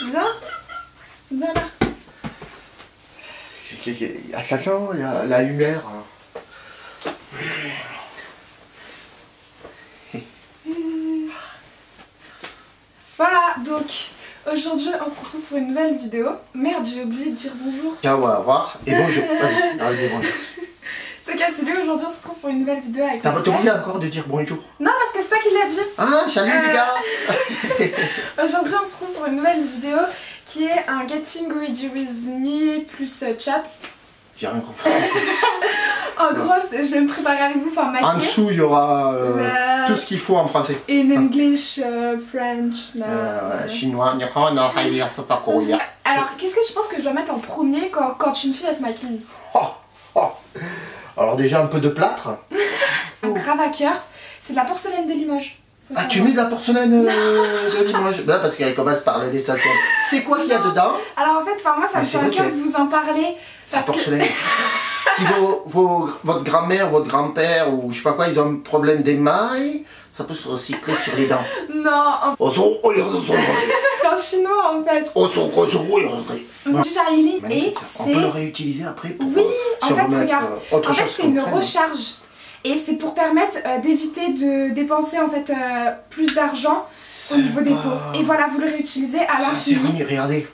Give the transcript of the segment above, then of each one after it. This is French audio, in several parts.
Viens. Viens là. Attention, il y a la lumière. Voilà, donc aujourd'hui on se retrouve pour une nouvelle vidéo. Merde, j'ai oublié de dire bonjour. Ciao, au revoir et bonjour. Vas-y, arrête de bonjour. C'est Cassulu, aujourd'hui on se retrouve pour une nouvelle vidéo avec. T'as pas oublié encore de dire bonjour? Non, parce que c'est toi qui l'as dit. Ah, salut les gars. Aujourd'hui on se retrouve pour une nouvelle vidéo qui est un Getting Ready With Me plus chat. J'ai rien compris. En gros, je vais me préparer avec vous, enfin maquiller. En dessous, il y aura tout ce qu'il faut en français. In English, French, chinois, Alors, qu'est-ce que tu penses que je dois mettre en premier quand une fille elle se maquille? Alors déjà un peu de plâtre. Un crave à cœur, c'est de la porcelaine de Limoges. Ah, tu mets de la porcelaine de Limoges? Bah, parce qu'elle commence par l'essentiel. C'est quoi qu'il y a dedans? Alors en fait, moi ça me tient à cœur de vous en parler. La porcelaine. Si votre grand-mère, votre grand-père ou je sais pas quoi, ils ont un problème d'émail, ça peut se recycler sur les dents. Non, en chinois en fait. Shining et on peut le réutiliser après pour oui, en fait, regarde. En fait, c'est une recharge. Et c'est pour permettre d'éviter de dépenser en fait plus d'argent au niveau des pots. Et voilà, vous le réutilisez à l'infini. Regardez.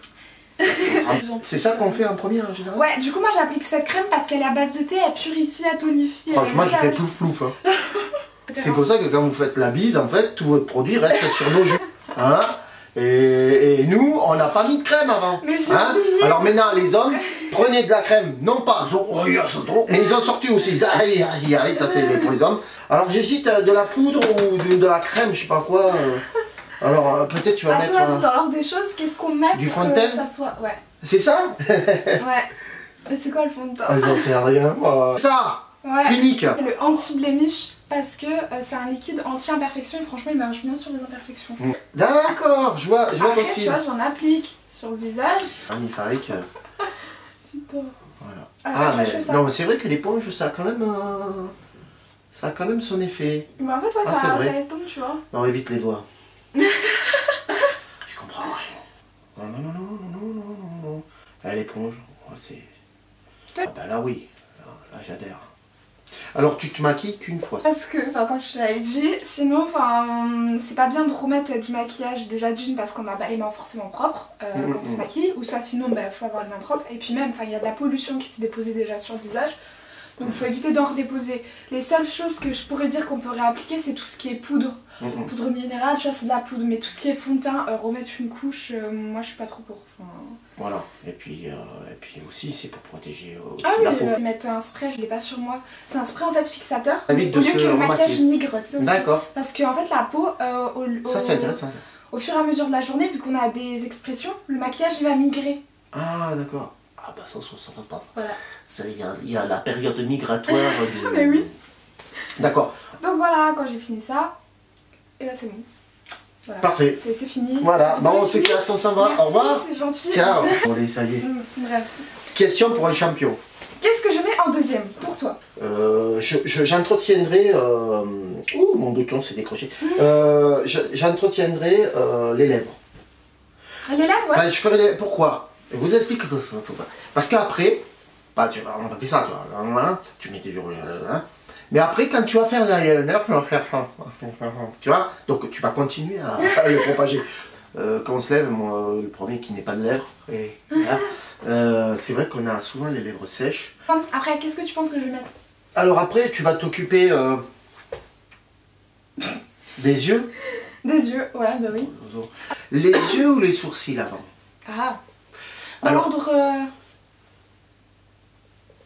C'est ça qu'on fait en premier en général? Ouais, du coup moi j'applique cette crème parce qu'elle est à base de thé, elle purifie, elle tonifie. Franchement, je fais plouf plouf. Hein. C'est pour ça que quand vous faites la bise, en fait, tout votre produit reste sur nos joues. Hein? Et nous, on n'a pas mis de crème avant. Mais j'ai hein? oublié. Alors maintenant, les hommes, prenez de la crème. Non pas, mais ils ont sorti aussi. Ça c'est pour les hommes. Alors j'hésite de la poudre ou de la crème, je sais pas quoi. Alors peut-être tu vas mettre... Dans l'ordre des choses, qu'est-ce qu'on met du pour fond de que teint? ça soit... Ouais. C'est ça? Ouais. Mais c'est quoi le fond de teint? J'en sais rien moi. Ça! Ouais. Clinique! C'est le anti-blémiche parce que c'est un liquide anti-imperfection et franchement il marche bien sur les imperfections. D'accord, je vois après, aussi. tu vois, j'en applique sur le visage. Magnifique. Voilà. Ah mais non, mais c'est vrai que l'éponge ça a quand même son effet. Mais en fait ouais, ça estompe, tu vois. Non, évite les doigts. Je comprends rien. Non. L'éponge, c'est... Ah bah là oui, là j'adhère. Alors tu te maquilles qu'une fois? Parce que, comme je te l'avais dit, sinon, c'est pas bien de remettre du maquillage déjà d'une parce qu'on a les mains forcément propres quand on se maquille, ou soit sinon faut avoir les mains propres, et puis même il y a de la pollution qui s'est déposée déjà sur le visage, donc il faut éviter d'en redéposer. Les seules choses que je pourrais dire qu'on peut réappliquer, c'est tout ce qui est poudre. Poudre minérale, tu vois, c'est de la poudre, mais tout ce qui est fond de teint, remettre une couche, moi je suis pas trop pour. Voilà, et puis aussi c'est pour protéger aussi la peau. Mettre un spray, je l'ai pas sur moi. C'est un spray en fait fixateur, au lieu que le maquillage nigre, tu sais aussi. D'accord. Parce qu'en fait la peau, ça c'est intéressant. Au fur et à mesure de la journée, vu qu'on a des expressions, le maquillage il va migrer. Ah d'accord. Ah bah ça pas. Voilà. Il y a la période migratoire du... Mais oui. D'accord. Donc voilà, quand j'ai fini ça, et là c'est bon. Voilà. Parfait. C'est fini. Voilà, bon, on se casse, on s'en va. Merci, au revoir. C'est gentil. Ciao. Allez, ça y est. Bref. Question pour un champion. Qu'est-ce que je mets en deuxième pour toi? J'entretiendrai... Ouh, mon bouton s'est décroché. J'entretiendrai les lèvres. Les lèvres, ouais. Enfin, je ferai les... Pourquoi? Je vous explique. Parce qu'après, bah, on a fait ça, tu mets du rouge à lèvres, mais après, quand tu vas faire l'eyeliner, tu vois, donc tu vas continuer à le propager. Quand on se lève, moi, le premier qui n'est pas de lèvres, c'est vrai qu'on a souvent les lèvres sèches. Après, qu'est-ce que tu penses que je vais mettre? Alors après, tu vas t'occuper des yeux. Des yeux, ouais, bah oui. Les yeux ou les sourcils avant? Ah. Dans l'ordre...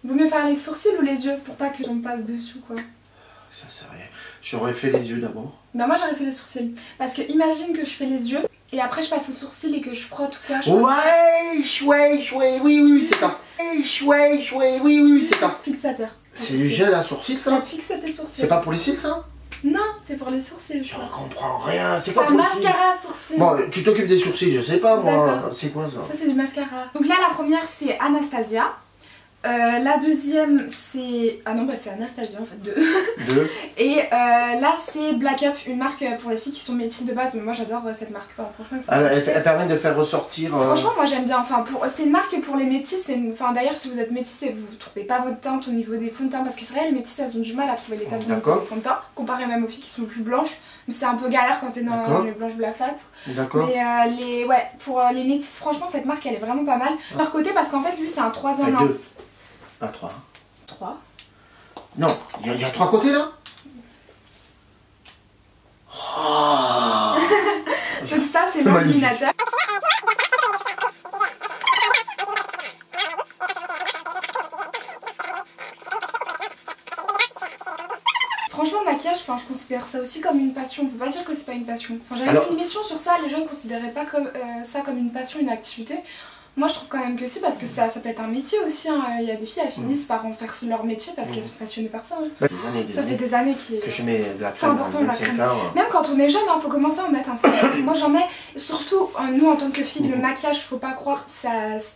Vaut mieux faire les sourcils ou les yeux pour pas que j'en passe dessus, quoi. Ça c'est rien. J'aurais fait les yeux d'abord. Bah moi j'aurais fait les sourcils. Parce que imagine que je fais les yeux et après je passe aux sourcils et que je frotte ou quoi. Oui, c'est ça. Oui, c'est ça. Fixateur. C'est du gel à sourcils ça? Ça te fixe tes sourcils. C'est pas pour les cils ça? Non, c'est pour les sourcils. Je comprends rien. C'est quoi pour les cils? C'est un mascara à sourcils. Bon, tu t'occupes des sourcils, je sais pas moi. C'est quoi ça? Ça c'est du mascara. Donc là la première c'est Anastasia. La deuxième c'est... Ah non bah c'est Anastasia en fait, 2. Et là c'est Black Up, une marque pour les filles qui sont métisses de base, mais moi j'adore cette marque. Enfin, franchement, elle permet de faire ressortir... Franchement moi j'aime bien, enfin c'est une marque pour les métisses, enfin d'ailleurs si vous êtes métisse et vous trouvez pas votre teinte au niveau des fonds de teint, parce que c'est vrai les métisses elles ont du mal à trouver les teintes au niveau des fonds de teint, comparé même aux filles qui sont plus blanches, mais c'est un peu galère quand t'es dans les blanches blafâtres. D'accord. Mais pour les métisses franchement cette marque elle est vraiment pas mal. De leur côté parce qu'en fait lui c'est un 3 en 1. Pas 3. 3. Non, il y a 3 côtés là. Oh. Donc ça c'est l'illuminateur. Franchement le maquillage, je considère ça aussi comme une passion, on peut pas dire que c'est pas une passion. J'avais fait une émission sur ça, les gens ne considéraient pas comme, ça comme une passion, une activité. Moi je trouve quand même que si, parce que ça peut être un métier aussi, hein. Il y a des filles elles finissent par en faire leur métier parce qu'elles sont passionnées par ça. Hein. Ça fait des années que je mets de la crème. C'est important la crème. Même quand on est jeune, faut commencer à en mettre un peu. Moi j'en mets, surtout nous en tant que filles, le maquillage, faut pas croire,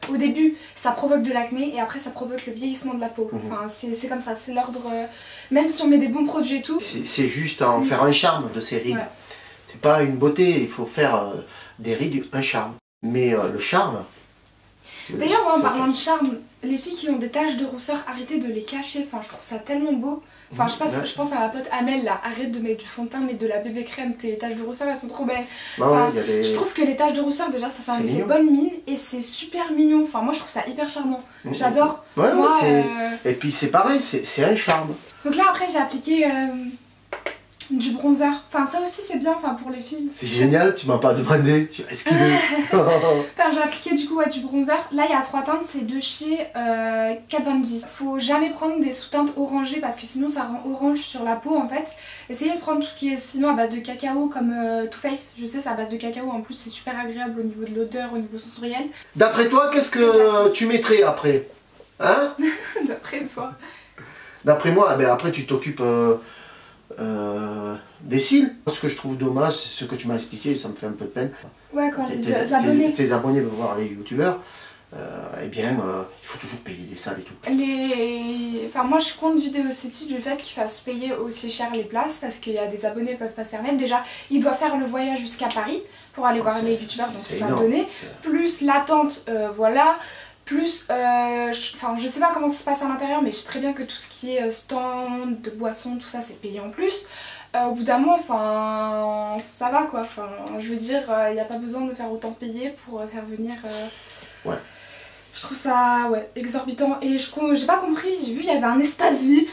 au début ça provoque de l'acné et après ça provoque le vieillissement de la peau. Enfin c'est comme ça, c'est l'ordre, même si on met des bons produits et tout. C'est juste en faire un charme de ces rides. C'est pas une beauté, il faut faire des rides un charme. Mais le charme... D'ailleurs, en parlant de charme, les filles qui ont des taches de rousseur, arrêtez de les cacher. Enfin, je trouve ça tellement beau. Enfin, je pense à ma pote Amel là. Arrête de mettre du fond de teint, mais de la bébé crème. Tes taches de rousseur, elles sont trop belles. Enfin, je trouve que les taches de rousseur, déjà, ça fait un effet bonne mine et c'est super mignon. Enfin, moi, je trouve ça hyper charmant. J'adore. Et puis, c'est pareil, c'est un charme. Donc là, après, j'ai appliqué du bronzer. Enfin, ça aussi, c'est bien pour les filles. C'est génial, tu m'as pas demandé. Est-ce qu'il est... J'ai appliqué du coup du bronzer. Là, il y a 3 teintes, c'est de chez Kat Von D. Faut jamais prendre des sous-teintes orangées parce que sinon ça rend orange sur la peau en fait. Essayez de prendre tout ce qui est sinon à base de cacao comme Too Faced. Je sais, c'est à base de cacao. En plus, c'est super agréable au niveau de l'odeur, au niveau sensoriel. D'après toi, qu'est-ce que tu mettrais après? Hein? D'après toi? D'après moi, après tu t'occupes... des cils. Ce que je trouve dommage, c'est ce que tu m'as expliqué, ça me fait un peu de peine. Ouais, quand les abonnés... Tes abonnés veulent voir les youtubeurs, eh bien, il faut toujours payer des salles et tout. Enfin, moi je suis contre Vidéo City du fait qu'ils fassent payer aussi cher les places parce qu'il y a des abonnés qui peuvent pas se permettre. Déjà, ils doivent faire le voyage jusqu'à Paris pour aller voir les youtubeurs, donc c'est pas donné. Plus l'attente, voilà. Plus, je sais pas comment ça se passe à l'intérieur, mais je sais très bien que tout ce qui est stand, de boissons, tout ça c'est payé en plus. Au bout d'un moment, ça va quoi. Je veux dire, il n'y a pas besoin de faire autant payer pour faire venir. Ouais. Je trouve ça exorbitant. Et j'ai pas compris, j'ai vu il y avait un espace VIP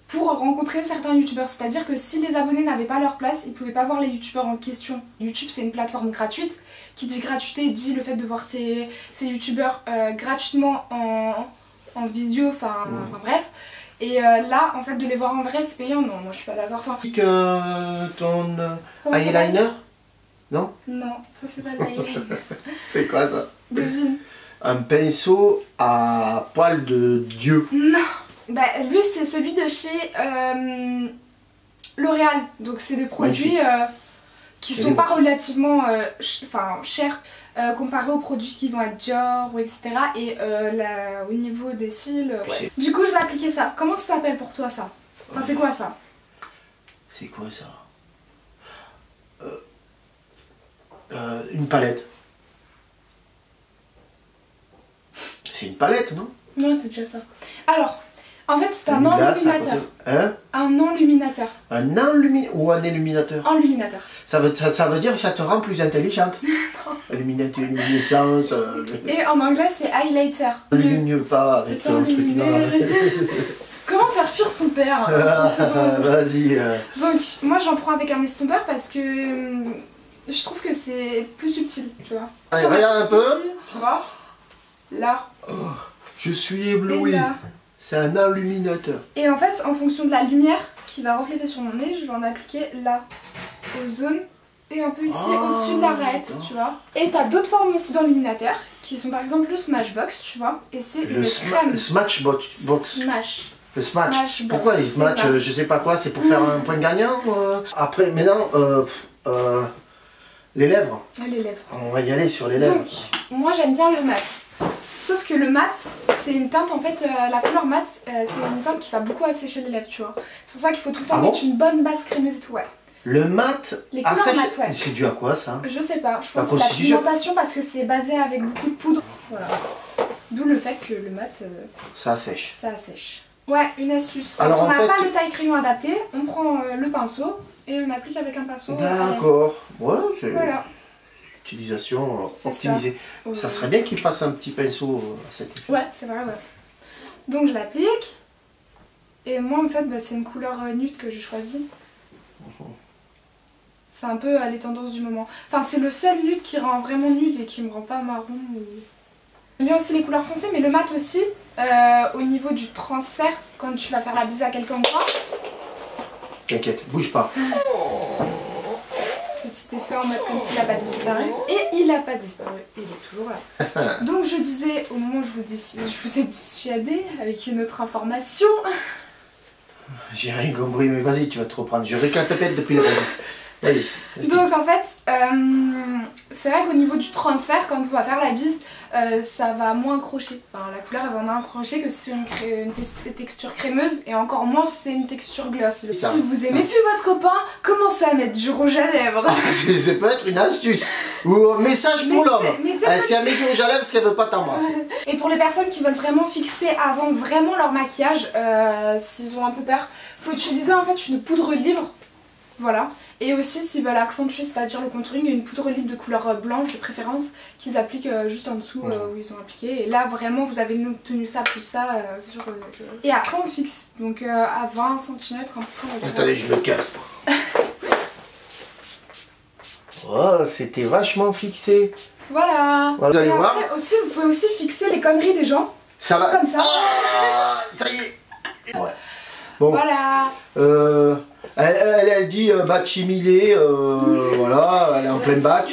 pour rencontrer certains youtubeurs. C'est-à-dire que si les abonnés n'avaient pas leur place, ils pouvaient pas voir les youtubeurs en question. YouTube c'est une plateforme gratuite. Qui dit gratuité dit le fait de voir ces youtubeurs gratuitement en visio, bref. Et là, en fait, de les voir en vrai, c'est payant. Non, moi je suis pas d'accord. Ton eyeliner? Non? Non, ça c'est pas de l'eyeliner. C'est quoi ça? Devine. Un pinceau à poil de Dieu. Non. Bah lui c'est celui de chez L'Oréal. Donc c'est des produits qui sont pas relativement chers comparé aux produits qui vont être Dior ou etc. Et au niveau des cils, Du coup je vais appliquer ça. Comment ça s'appelle pour toi ça? Enfin c'est quoi ça? C'est quoi ça? Une palette. C'est une palette, non? Non, c'est déjà ça. Alors, en fait c'est un enluminateur. Hein? Un enluminateur. Un enluminateur ou un illuminateur? Enluminateur. Ça veut dire que ça te rend plus intelligente. Illuminateur, luminescence. Et en anglais c'est highlighter. Illumine pas avec ton truc noir. Comment faire fuir son père? Vas-y. Donc moi j'en prends avec un estompeur parce que je trouve que c'est plus subtil, tu vois. Allez, regarde un peu. Tu vois? Là. Oh, je suis ébloui. C'est un enluminateur. Et en fait, en fonction de la lumière qui va refléter sur mon nez, je vais en appliquer là, aux zones et un peu ici au-dessus de l'arête, tu vois. Et t'as d'autres formes aussi d'enluminateur qui sont par exemple le Smashbox, tu vois. Et c'est le Smashbox. Smash. Le Smash. Pourquoi les Smash? Je sais pas quoi, c'est pour faire un point gagnant. Après, maintenant, les lèvres. Les lèvres. On va y aller sur les lèvres. Donc, moi j'aime bien le mat. Sauf que le mat, c'est une teinte en fait, la couleur mat, c'est une teinte qui va beaucoup assécher les lèvres, tu vois. C'est pour ça qu'il faut tout le temps mettre une bonne base crémeuse et tout, ouais. Le mat, les couleurs mat, ouais. C'est dû à quoi ça? Je sais pas, je pense que c'est la pigmentation parce que c'est basé avec beaucoup de poudre. Voilà. D'où le fait que le mat... ça assèche. Ça assèche. Ouais, une astuce. Quand alors, on n'a pas le taille crayon adapté, on prend le pinceau et on applique avec un pinceau. D'accord. Ouais, c'est voilà. Utilisation optimisée. Ça serait bien qu'il fasse un petit pinceau à cet effet. Ouais, c'est vrai, ouais. Donc je l'applique. Et moi en fait, bah, c'est une couleur nude que j'ai choisie. C'est un peu les tendances du moment. Enfin, c'est le seul nude qui rend vraiment nude et qui me rend pas marron. J'aime bien aussi les couleurs foncées, mais le mat aussi, au niveau du transfert, quand tu vas faire la bise à quelqu'un ou quoi. T'inquiète, bouge pas. Petit effet en mode comme s'il n'a pas disparu. Et il n'a pas disparu, il est toujours là. Donc je disais, au moment où je vous ai dissuadé avec une autre information. J'ai rien compris, mais vas-y, tu vas te reprendre. Je réclame ta tête depuis le début. Vas-y. Donc en fait, c'est vrai qu'au niveau du transfert, quand on va faire la bise, ça va moins accrocher. Enfin, la couleur elle va moins accrocher que si c'est une texture crémeuse et encore moins si c'est une texture gloss. Si vous aimez plus votre copain, commencez à mettre du rouge à lèvres. Ça peut être une astuce. Ou un message pour l'homme. Si elle met du rouge à lèvres, c'est qu'elle veut pas t'embrasser. Et pour les personnes qui veulent vraiment fixer avant vraiment leur maquillage, s'ils ont un peu peur, faut utiliser en fait une poudre libre. Voilà. Et aussi s'ils veulent accentuer, c'est-à-dire le contouring, une poudre libre de couleur blanche de préférence qu'ils appliquent juste en dessous où ils ont appliqué. Et là vraiment vous avez obtenu ça plus ça, c'est sûr que... Et après on fixe, donc à 20 cm à peu près. Attendez, je me casse. Oh, c'était vachement fixé. Voilà. Vous allez voir. Aussi, vous pouvez aussi fixer les conneries des gens. Ça va. Comme ça. Ah, ça y est. Ouais. Bon. Voilà. Elle dit bac chimilé, voilà, elle est en plein bac.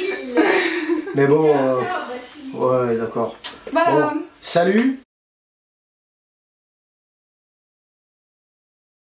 Mais bon, ouais, d'accord. Voilà. Bon, salut.